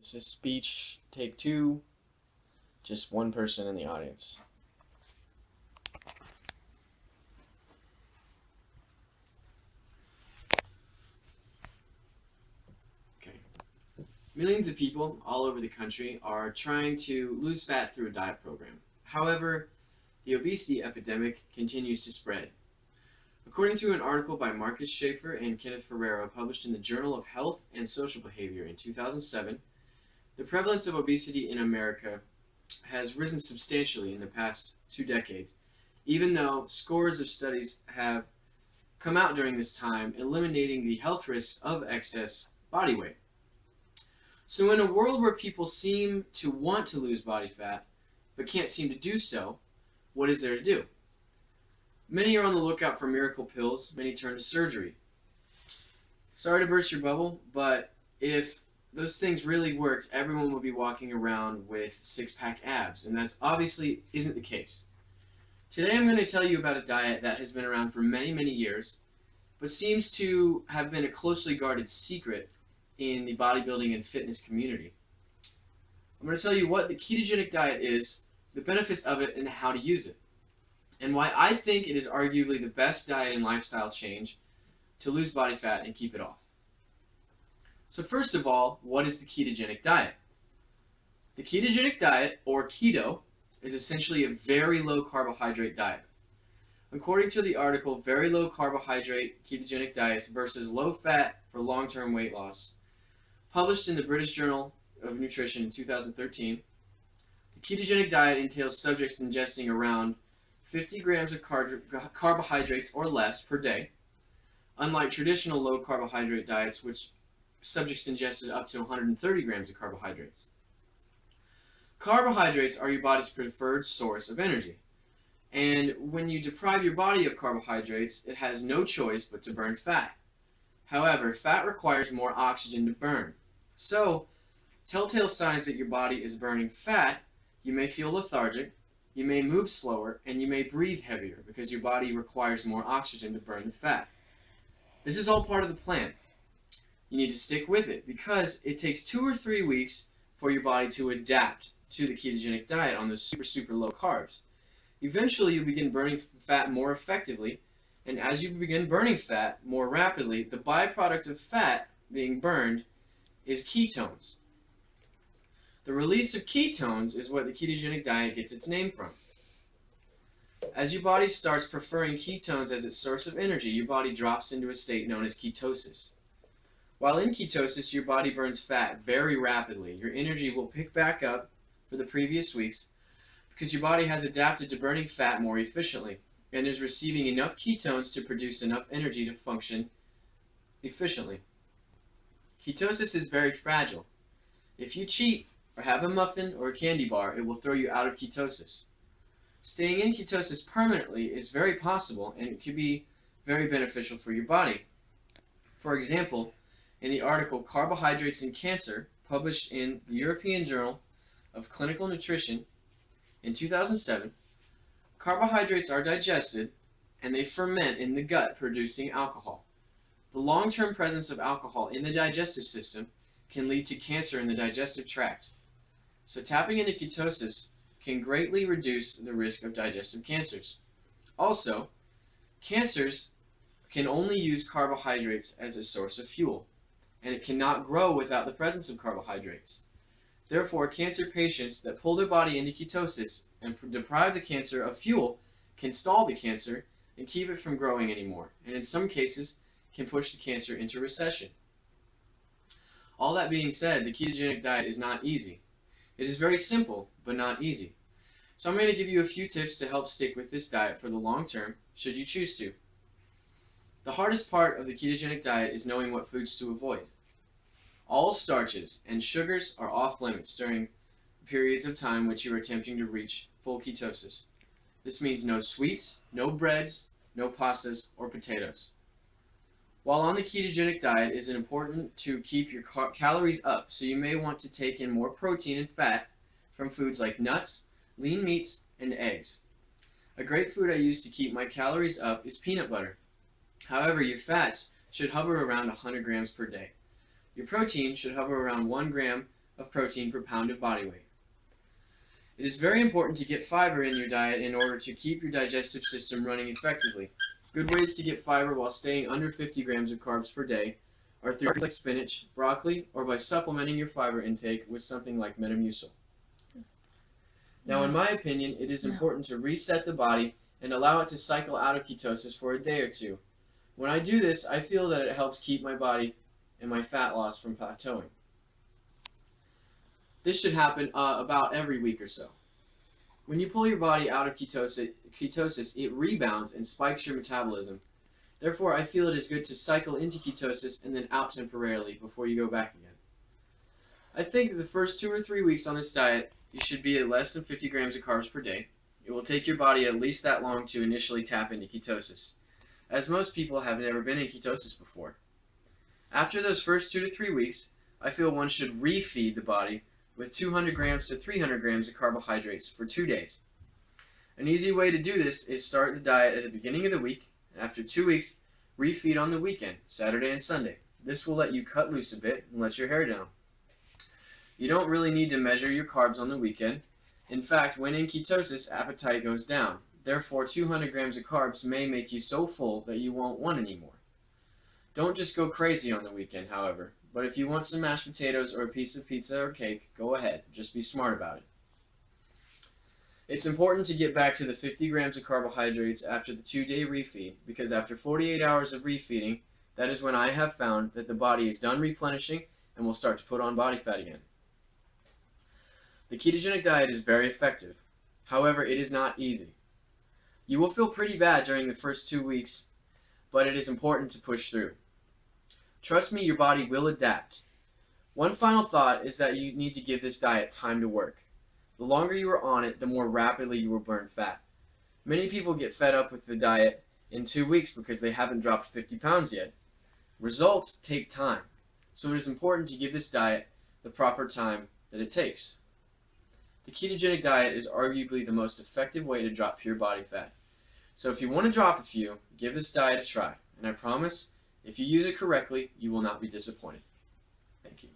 This is speech take two, just one person in the audience. Okay. Millions of people all over the country are trying to lose fat through a diet program. However, the obesity epidemic continues to spread. According to an article by Marcus Schaefer and Kenneth Ferrero published in the Journal of Health and Social Behavior in 2007, the prevalence of obesity in America has risen substantially in the past 2 decades, even though scores of studies have come out during this time eliminating the health risks of excess body weight. So in a world where people seem to want to lose body fat, but can't seem to do so, what is there to do? Many are on the lookout for miracle pills, many turn to surgery. Sorry to burst your bubble, but if those things really worked, everyone would be walking around with six-pack abs, and that's obviously isn't the case. Today I'm going to tell you about a diet that has been around for many, many years, but seems to have been a closely guarded secret in the bodybuilding and fitness community. I'm going to tell you what the ketogenic diet is, the benefits of it, and how to use it, and why I think it is arguably the best diet and lifestyle change to lose body fat and keep it off. So first of all, what is the ketogenic diet? The ketogenic diet, or keto, is essentially a very low carbohydrate diet. According to the article, Very Low Carbohydrate Ketogenic Diets versus Low Fat for Long-Term Weight Loss, published in the British Journal of Nutrition in 2013, the ketogenic diet entails subjects ingesting around 50 grams of carbohydrates or less per day, unlike traditional low carbohydrate diets, which subjects ingested up to 130 grams of carbohydrates. Carbohydrates are your body's preferred source of energy, and when you deprive your body of carbohydrates, it has no choice but to burn fat. However, fat requires more oxygen to burn. So, telltale signs that your body is burning fat: you may feel lethargic, you may move slower, and you may breathe heavier because your body requires more oxygen to burn the fat. This is all part of the plan. You need to stick with it because it takes 2 or 3 weeks for your body to adapt to the ketogenic diet on those super low carbs. Eventually, you'll begin burning fat more effectively, and as you begin burning fat more rapidly, the byproduct of fat being burned is ketones. The release of ketones is what the ketogenic diet gets its name from. As your body starts preferring ketones as its source of energy, your body drops into a state known as ketosis. While in ketosis, your body burns fat very rapidly. Your energy will pick back up for the previous weeks because your body has adapted to burning fat more efficiently and is receiving enough ketones to produce enough energy to function efficiently. Ketosis is very fragile. If you cheat or have a muffin or a candy bar, it will throw you out of ketosis. Staying in ketosis permanently is very possible, and it could be very beneficial for your body. For example, in the article Carbohydrates and Cancer, published in the European Journal of Clinical Nutrition in 2007, carbohydrates are digested and they ferment in the gut, producing alcohol. The long-term presence of alcohol in the digestive system can lead to cancer in the digestive tract. So tapping into ketosis can greatly reduce the risk of digestive cancers. Also, cancers can only use carbohydrates as a source of fuel, and it cannot grow without the presence of carbohydrates. Therefore, cancer patients that pull their body into ketosis and deprive the cancer of fuel can stall the cancer and keep it from growing anymore, and in some cases can push the cancer into recession. All that being said, the ketogenic diet is not easy. It is very simple, but not easy. So I'm going to give you a few tips to help stick with this diet for the long term, should you choose to. The hardest part of the ketogenic diet is knowing what foods to avoid. All starches and sugars are off limits during periods of time which you are attempting to reach full ketosis. This means no sweets, no breads, no pastas, or potatoes. While on the ketogenic diet, it is important to keep your calories up, so you may want to take in more protein and fat from foods like nuts, lean meats, and eggs. A great food I use to keep my calories up is peanut butter. However, your fats should hover around 100 grams per day. Your protein should hover around 1 gram of protein per pound of body weight. It is very important to get fiber in your diet in order to keep your digestive system running effectively. Good ways to get fiber while staying under 50 grams of carbs per day are through foods like spinach, broccoli, or by supplementing your fiber intake with something like Metamucil. Now, in my opinion, it is important to reset the body and allow it to cycle out of ketosis for a day or two. When I do this, I feel that it helps keep my body and my fat loss from plateauing. This should happen about every week or so. When you pull your body out of ketosis, it rebounds and spikes your metabolism. Therefore, I feel it is good to cycle into ketosis and then out temporarily before you go back again. I think the first 2 or 3 weeks on this diet, you should be at less than 50 grams of carbs per day. It will take your body at least that long to initially tap into ketosis, as most people have never been in ketosis before. After those first 2 to 3 weeks, I feel one should refeed the body with 200 grams to 300 grams of carbohydrates for 2 days. An easy way to do this is start the diet at the beginning of the week, and after 2 weeks, refeed on the weekend, Saturday and Sunday. This will let you cut loose a bit and let your hair down. You don't really need to measure your carbs on the weekend. In fact, when in ketosis, appetite goes down. Therefore, 200 grams of carbs may make you so full that you won't want any more. Don't just go crazy on the weekend, however. But if you want some mashed potatoes or a piece of pizza or cake, go ahead. Just be smart about it. It's important to get back to the 50 grams of carbohydrates after the 2-day refeed, because after 48 hours of refeeding, that is when I have found that the body is done replenishing and will start to put on body fat again. The ketogenic diet is very effective. However, it is not easy. You will feel pretty bad during the first 2 weeks, but it is important to push through. Trust me, your body will adapt. One final thought is that you need to give this diet time to work. The longer you are on it, the more rapidly you will burn fat. Many people get fed up with the diet in 2 weeks because they haven't dropped 50 pounds yet. Results take time, so it is important to give this diet the proper time that it takes. The ketogenic diet is arguably the most effective way to drop pure body fat. So if you want to drop a few, give this diet a try, and I promise, if you use it correctly, you will not be disappointed. Thank you.